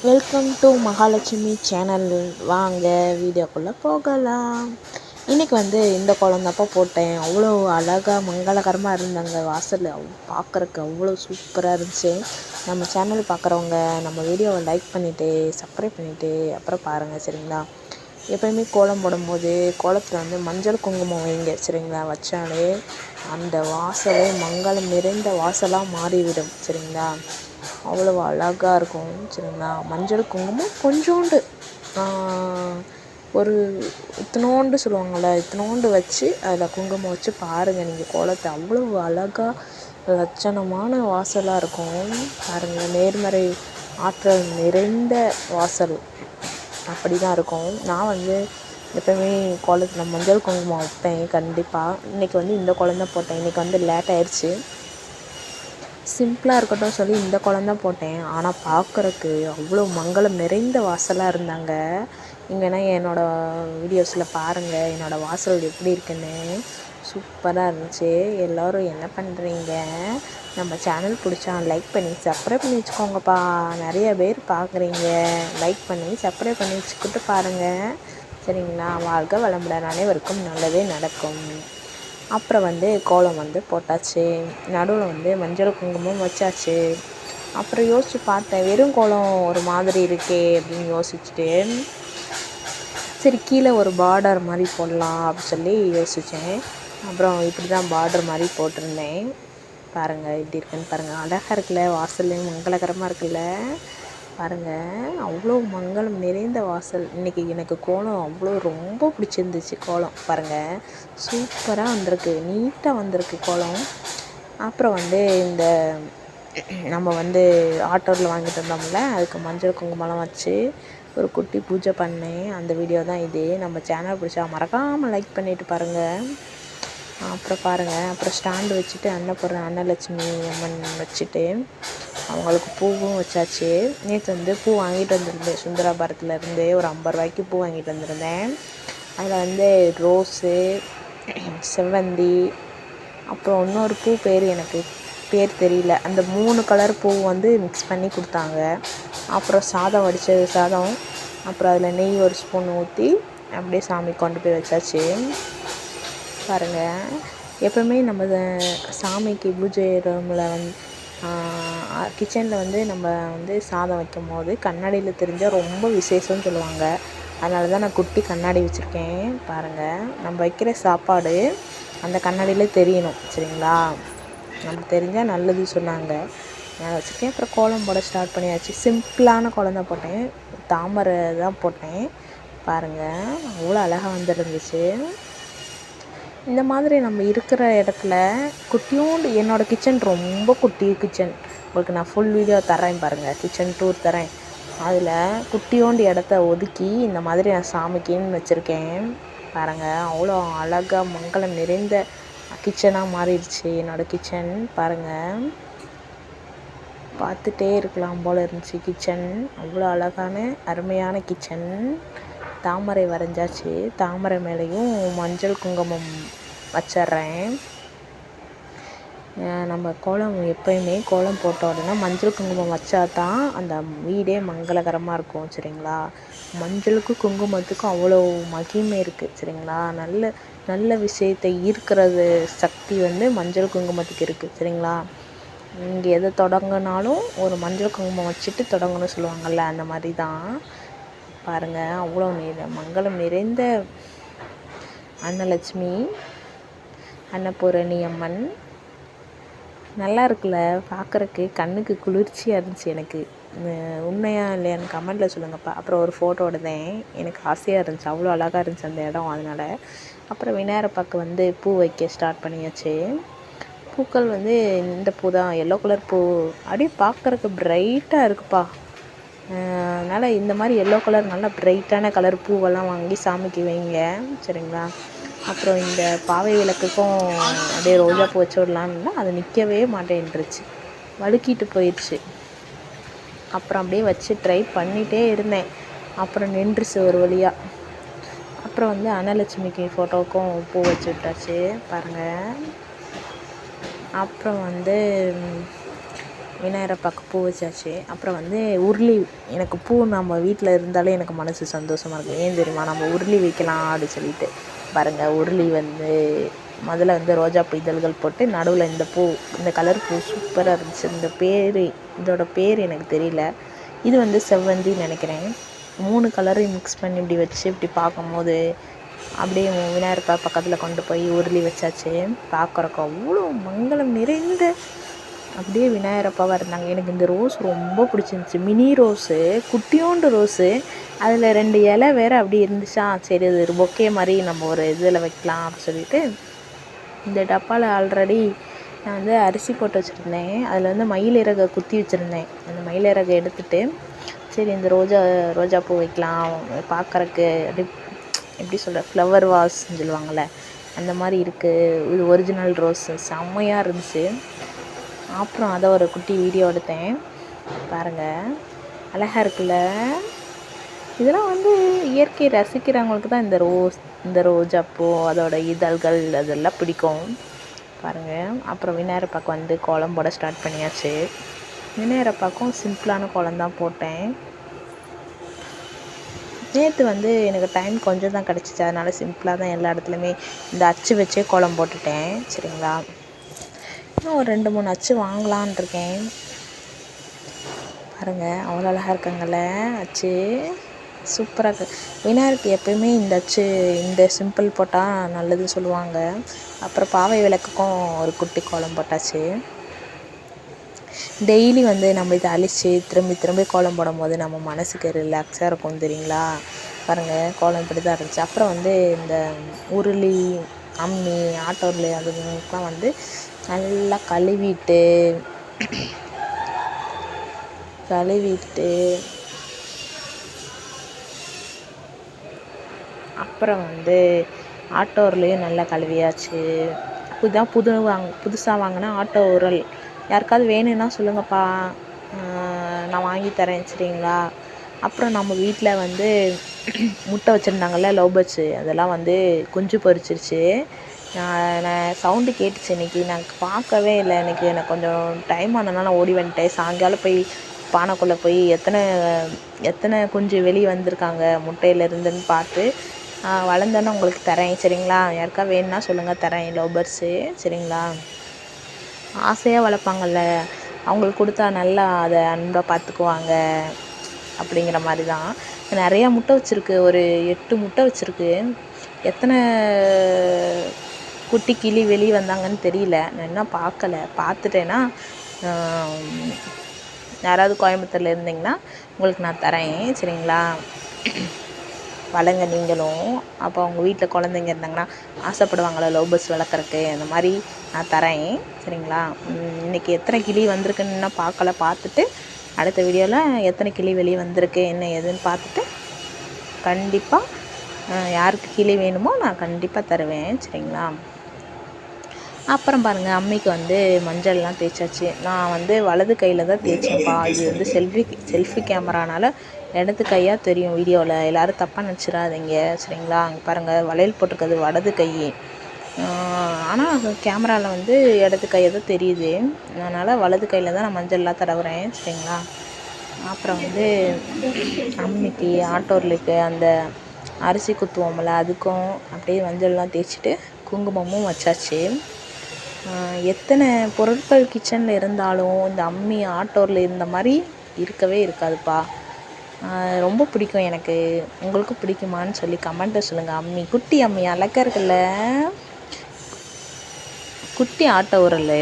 Welcome to Mahalakshmi channel. வாங்க வீடியோக்குள்ளே போகலாம். இன்றைக்கி இந்த கோலம் தான்ப்பா போட்டேன். அவ்வளோ அழகாக மங்களகரமாக இருந்தாங்க. வாசல் பார்க்குறக்கு அவ்வளோ சூப்பராக இருந்துச்சு. நம்ம சேனல் பார்க்குறவங்க நம்ம வீடியோவை லைக் பண்ணிவிட்டு சப்ஸ்கிரைப் பண்ணிவிட்டு அப்புறம் பாருங்கள், சரிங்களா? எப்போயுமே கோலம் போடும்போது கோலத்தில் மஞ்சள் குங்குமம் வைங்க, சரிங்களா? வச்சாலே அந்த வாசலே மங்களம் நிறைந்த வாசலாக மாறிவிடும், சரிங்களா? அவ்வளோ அழகாக இருக்கும், சரிங்களா? மஞ்சள் குங்குமம் கொஞ்சோண்டு ஒரு இத்தினோண்டு சொல்லுவாங்கள்ல, இத்தினோண்டு வச்சு அதில் குங்குமம் வச்சு பாருங்கள் நீங்கள் கோலத்தை. அவ்வளோ அழகாக லட்சணமான வாசலாக இருக்கும் பாருங்கள். நேர்மறை ஆற்றல் நிறைந்த வாசல் அப்படி தான் இருக்கும். நான் எப்போயுமே கோலத்தில் மஞ்சள் குங்குமம் வைப்பேன் கண்டிப்பாக. இன்றைக்கி இந்த கோலம் தான் போட்டேன். இன்றைக்கி லேட் ஆயிடுச்சு. சிம்பிளாக இருக்கட்டும் சொல்லி இந்த கோலம் தான் போட்டேன். ஆனால் பார்க்குறக்கு அவ்வளோ மங்களம் நிறைந்த வாசலாக இருந்தாங்க. இங்கேனா என்னோடய வீடியோஸில் பாருங்கள் என்னோடய வாசல் எப்படி இருக்குன்னு. சூப்பராக இருந்துச்சு. எல்லோரும் என்ன பண்ணுறீங்க? நம்ம சேனல் பிடிச்சா லைக் பண்ணி சப்ஸ்கிரைப் பண்ணி வச்சுக்கோங்கப்பா. நிறைய பேர் பார்க்குறீங்க. லைக் பண்ணி சப்ஸ்கிரைப் பண்ணி வச்சுக்கிட்டு பாருங்கள், சரிங்களா? வாழ்க வளமுடன், அனைவருக்கும் நல்லதே நடக்கும். அப்புறம் கோலம் போட்டாச்சு. நடுவில் மஞ்சள் குங்குமம் வச்சாச்சு. அப்புறம் யோசித்து பார்த்தேன், வெறும் கோலம் ஒரு மாதிரி இருக்கே அப்படின்னு யோசிச்சுட்டு, சரி கீழே ஒரு பார்டர் மாதிரி போடலாம் அப்படின்னு சொல்லி யோசித்தேன். அப்புறம் இப்படி தான் பார்டர் மாதிரி போட்டிருந்தேன். பாருங்கள் எப்படி இருக்குன்னு பாருங்கள். அழகாக இருக்குல்ல, வாசல்லையும் மங்களகரமாக இருக்குல்ல பாருங்கள். அவ்வளோ மங்களம் நிறைந்த வாசல். இன்றைக்கி எனக்கு கோலம் அவ்வளோ ரொம்ப பிடிச்சிருந்துச்சு. கோலம் பாருங்கள், சூப்பராக வந்திருக்கு, நீட்டாக வந்திருக்கு கோலம். அப்புறம் இந்த நம்ம ஆட்டோவில் வாங்கிட்டு வந்தோம்ல, அதுக்கு மஞ்சள் குங்குமம்லாம் வச்சு ஒரு குட்டி பூஜை பண்ணேன். அந்த வீடியோ தான் இது. நம்ம சேனல் பிடிச்சா மறக்காமல் லைக் பண்ணிவிட்டு பாருங்கள். அப்புறம் பாருங்கள், அப்புறம் ஸ்டாண்டு வச்சுட்டு அன்னபூர்ணா அன்னலட்சுமி அம்மன் வச்சுட்டு அவங்களுக்கு பூவும் வச்சாச்சு. நேற்று பூ வாங்கிட்டு வந்திருந்தேன் சுந்தராபாரத்துலேருந்து. ஒரு 50 ரூபாய்க்கு பூ வாங்கிட்டு வந்திருந்தேன். அதில் ரோஸு, செவ்வந்தி, அப்புறம் இன்னொரு பூ பேர் தெரியல. அந்த 3 கலர் பூ மிக்ஸ் பண்ணி கொடுத்தாங்க. அப்புறம் சாதம் வடித்த சாதம், அப்புறம் அதில் நெய் ஒரு ஸ்பூன் ஊற்றி அப்படியே சாமி கொண்டு போய் வச்சாச்சு. பாருங்கள், எப்போவுமே நம்ம சாமிக்கு பூஜை ரூமில் கிச்சனில் நம்ம சாதம் வைக்கும் போது கண்ணாடியில் தெரிஞ்சால் ரொம்ப விசேஷம்னு சொல்லுவாங்க. அதனால தான் நான் குட்டி கண்ணாடி வச்சுருக்கேன். பாருங்கள், நம்ம வைக்கிற சாப்பாடு அந்த கண்ணாடியில் தெரியணும், சரிங்களா? நமக்கு தெரிஞ்சால் நல்லது சொன்னாங்க. நான் வச்சுருக்கேன். அப்புறம் கோலம் போட ஸ்டார்ட் பண்ணியாச்சு. சிம்பிளான கோலம் தான் போட்டேன், தாமரை தான் போட்டேன். பாருங்கள், அவ்வளோ அழகாக வந்துருந்துச்சு. இந்த மாதிரி நம்ம இருக்கிற இடத்துல குட்டியோண்டு, என்னோடய கிச்சன் ரொம்ப குட்டி கிச்சன். உங்களுக்கு நான் ஃபுல் வீடியோ தரேன் பாருங்கள், கிச்சன் டூர் தரேன். அதில் குட்டியோண்டு இடத்த ஒதுக்கி இந்த மாதிரி நான் சாமிக்குன்னு வச்சுருக்கேன். பாருங்கள், அவ்வளோ அழகாக மங்களம் நிறைந்த கிச்சனாக மாறிடுச்சு என்னோடய கிச்சன். பாருங்கள், பார்த்துட்டே இருக்கலாம் போல் இருந்துச்சு கிச்சன். அவ்வளோ அழகான அருமையான கிச்சன். தாமரை வரைஞ்சாச்சு. தாமரை மேலேயும் மஞ்சள் குங்குமம் வச்சிட்றேன். நம்ம கோலம் எப்போயுமே கோலம் போட்ட உடனே மஞ்சள் குங்குமம் வச்சா தான் அந்த வீடே மங்களகரமாக இருக்கும், சரிங்களா? மஞ்சளுக்கும் குங்குமத்துக்கும் அவ்வளோ மகிமை இருக்குது, சரிங்களா? நல்ல நல்ல விஷயத்தை ஈர்க்கிறது சக்தி மஞ்சள் குங்குமத்துக்கு இருக்குது, சரிங்களா? இங்கே எதை தொடங்கினாலும் ஒரு மஞ்சள் குங்குமம் வச்சுட்டு தொடங்கணும்னு சொல்லுவாங்கள்ல, அந்த மாதிரி தான். பாருங்கள், அவ்வளோ மங்களம் நிறைந்த அன்னலட்சுமி அன்னபூரணி அம்மன். நல்லா இருக்குல்ல பார்க்குறக்கு, கண்ணுக்கு குளிர்ச்சியாக இருந்துச்சு எனக்கு. உண்மையாக இல்லையான்னு கமெண்டில் சொல்லுங்கப்பா. அப்புறம் ஒரு ஃபோட்டோ எடுத்தேன், எனக்கு ஆசையாக இருந்துச்சு, அவ்வளோ அழகாக இருந்துச்சு அந்த இடம், அதனால். அப்புறம் விநாயகருக்கு பூ வைக்க ஸ்டார்ட் பண்ணியாச்சு. பூக்கள் இந்த பூ தான், எல்லோ கலர் பூ. அப்படியே பார்க்குறக்கு பிரைட்டாக இருக்குப்பா. அதனால் இந்த மாதிரி எல்லோ கலர் நல்லா பிரைட்டான கலர் பூவெல்லாம் வாங்கி சாமிக்கு வைங்க, சரிங்களா? அப்புறம் இந்த பாவை விளக்குக்கும் அப்படியே ரோஜா பூ வச்சு விடலான்னா அது நிற்கவே மாட்டேன்ருச்சு, வழுக்கிட்டு போயிடுச்சு. அப்புறம் அப்படியே வச்சு ட்ரை பண்ணிகிட்டே இருந்தேன். அப்புறம் நின்றுச்சு ஒரு வழியாக. அப்புறம் அன்னலட்சுமிக்கு ஃபோட்டோவுக்கும் பூ வச்சு விட்டாச்சு. பாருங்கள், அப்புறம் விநாயகரப்பாக்கு பூ வச்சாச்சு. அப்புறம் வந்து உருளி, எனக்கு பூ நம்ம வீட்டில் இருந்தாலே எனக்கு மனசு சந்தோஷமாக இருக்கும். ஏன் தெரியுமா, நம்ம உருளி வைக்கலாம் அப்படின்னு சொல்லிட்டு. பாருங்கள், உருளி வந்து முதல்ல வந்து ரோஜாப்பூ இதழ்கள் போட்டு நடுவில் இந்த பூ, இந்த கலர் பூ சூப்பராக இருந்துச்சு. இந்த பேர், இதோட பேர் எனக்கு தெரியல. இது வந்து செவ்வந்தின்னு நினைக்கிறேன். 3 கலரையும் மிக்ஸ் பண்ணி இப்படி வச்சு இப்படி பார்க்கும்போது அப்படியே விநாயகர் பக்கத்தில் கொண்டு போய் உருளி வச்சாச்சு. பார்க்குறக்கு அவ்வளோ மங்களம் நிறைந்த அப்படியே விநாயகரப்பாவாக இருந்தாங்க. எனக்கு இந்த ரோஸ் ரொம்ப பிடிச்சிருந்துச்சி. மினி ரோஸு, குட்டியோண்டு ரோஸு, அதில் 2 இலை வேறு அப்படி இருந்துச்சா. சரி, அது ஒரு பொக்கே மாதிரி நம்ம ஒரு இதில் வைக்கலாம் அப்படின்னு சொல்லிட்டு இந்த டப்பாவில் ஆல்ரெடி நான் வந்து அரிசி போட்டு வச்சுருந்தேன். அதில் வந்து மயில் இறகை குத்தி வச்சுருந்தேன். அந்த மயில் இறகை எடுத்துகிட்டு சரி இந்த ரோஜா பூ வைக்கலாம், பார்க்குறக்கு எப்படி சொல்கிற ஃப்ளவர் வாஸ்ன்னு சொல்லுவாங்கள்ல, அந்த மாதிரி இருக்குது. இது ஒரிஜினல் ரோஸு செம்மையாக இருந்துச்சு. அப்புறம் அதை ஒரு குட்டி வீடியோ எடுத்தேன். பாருங்கள், அழகாக இருக்குல்ல. இதெல்லாம் வந்து இயற்கை ரசிக்கிறவங்களுக்கு தான் இந்த ரோஜாப்பூ அதோட இதழ்கள் அதெல்லாம் பிடிக்கும். பாருங்கள். அப்புறம் விநாயகரப்பாக்கு வந்து கோலம் போட ஸ்டார்ட் பண்ணியாச்சு. விநாயகரப்பாக்கும் சிம்பிளான கோலம் தான் போட்டேன். நேற்று வந்து எனக்கு டைம் கொஞ்சம் தான் கிடச்சிச்சு, அதனால் சிம்பிளாக தான் எல்லா இடத்துலையுமே இந்த அச்சு வச்சே கோலம் போட்டுட்டேன். சரிங்களா, இன்னும் ஒரு 2-3 அச்சு வாங்கலான் இருக்கேன். பாருங்கள், அவ்வளோ அழகாக இருக்குங்கள்ல அச்சு, சூப்பராக இருக்குது. விநாயகருக்கு எப்போயுமே இந்த அச்சு, இந்த சிம்பிள் போட்டால் நல்லதுன்னு சொல்லுவாங்க. அப்புறம் பாவை விளக்குக்கும் ஒரு குட்டி கோலம் போட்டாச்சு. டெய்லி வந்து நம்ம இதை அழித்து திரும்பி கோலம் போடும்போது நம்ம மனசுக்கு ரிலாக்ஸாக இருக்கும் தெரியுங்களா. பாருங்கள், கோலம் இப்படி தான் இருந்துச்சு. அப்புறம் வந்து இந்த உருளி, அம்மி, ஆட்டோ உருளி அதுக்கெலாம் வந்து நல்லா கழுவிட்டு அப்புறம் வந்து ஆட்டோ உரலையும் நல்லா கழுவியாச்சு. இதுதான் புதுசாக வாங்கினா ஆட்டோ உரல். யாருக்காவது வேணும்னா சொல்லுங்கப்பா, நான் வாங்கி தரேன். சரிங்களா. அப்புறம் நம்ம வீட்டில் வந்து முட்டை வச்சுருந்தாங்கள்ல, லவ் பேர்ட்ஸு, அதெல்லாம் வந்து குஞ்சு பொரிச்சிருச்சு. நான் சவுண்டு கேட்டுச்சு இன்றைக்கி, நான் பார்க்கவே இல்லை. எனக்கு கொஞ்சம் டைம் ஆனதுனால ஓடி வந்துட்டேன். சாயங்காலம் போய் பானைக்குள்ளே போய் எத்தனை குஞ்சு வெளியே வந்திருக்காங்க முட்டையிலேருந்துன்னு பார்த்து வளர்ந்தோன்னே உங்களுக்கு தரேன். சரிங்களா. யாருக்கா வேணும்னா சொல்லுங்கள், தரேன் லவ் பேர்ட்ஸு. சரிங்களா. ஆசையாக வளர்ப்பாங்கள்ல, அவங்களுக்கு கொடுத்தா நல்லா அதை அன்பாக பார்த்துக்குவாங்க அப்படிங்கிற மாதிரி தான். நிறையா முட்டை வச்சுருக்கு, ஒரு 8 முட்டை வச்சுருக்கு. எத்தனை குட்டி கிளி வெளியே வந்தாங்கன்னு தெரியல, நான் இன்னும் பார்க்கல. பார்த்துட்டேன்னா யாராவது கோயம்புத்தூரில் இருந்தீங்கன்னா உங்களுக்கு நான் தரேன். சரிங்களா. வளங்க நீங்களும். அப்போ அவங்க வீட்டில் குழந்தைங்க இருந்தாங்கன்னா ஆசைப்படுவாங்களா லவ் பேர்ட்ஸ் வளர்க்குறக்கு, அந்த மாதிரி நான் தரேன். சரிங்களா. இன்றைக்கி எத்தனை கிளி வந்திருக்குன்னு இன்னும் பார்க்கல. பார்த்துட்டு அடுத்த வீடியோவில் எத்தனை கிளி வெளியே வந்திருக்கு என்ன ஏதுன்னு பார்த்துட்டு கண்டிப்பாக யாருக்கு கிளி வேணுமோ நான் கண்டிப்பாக தருவேன். சரிங்களா. அப்புறம் பாருங்கள், அம்மிக்கு வந்து மஞ்சள்லாம் தேய்ச்சாச்சு. நான் வந்து வலது கையில் தான் தேய்ச்சேன்ப்பா. இது வந்து செல்ஃபி கேமரானால் இடது கையாக தெரியும் வீடியோவில், எல்லோரும் தப்பாக நினச்சிடாதீங்க. சரிங்களா. அங்கே பாருங்கள், வளையல் போட்டிருக்கிறது வலது கை, ஆனால் கேமராவில் வந்து இடது கையை தான் தெரியுது. அதனால் வலது கையில் தான் நான் மஞ்சள்லாம் தடவுறேன். சரிங்களா. அப்புறம் வந்து அம்மிக்கு, ஆட்டோர்லுக்கு அந்த அரிசி குத்துவோம்ல, அதுக்கும் அப்படியே மஞ்சள்லாம் தேய்ச்சிட்டு குங்குமமும் வச்சாச்சு. எத்தனை பொருட்கள் கிச்சனில் இருந்தாலும் இந்த அம்மி, ஆட்டோரில் இருந்த மாதிரி இருக்கவே இருக்காதுப்பா. ரொம்ப பிடிக்கும் எனக்கு. உங்களுக்கு பிடிக்குமான்னு சொல்லி கமெண்ட்டில் சொல்லுங்கள். அம்மி, குட்டி அம்மி அழகாக இருக்குல்ல, குட்டி ஆட்டோ உரல்.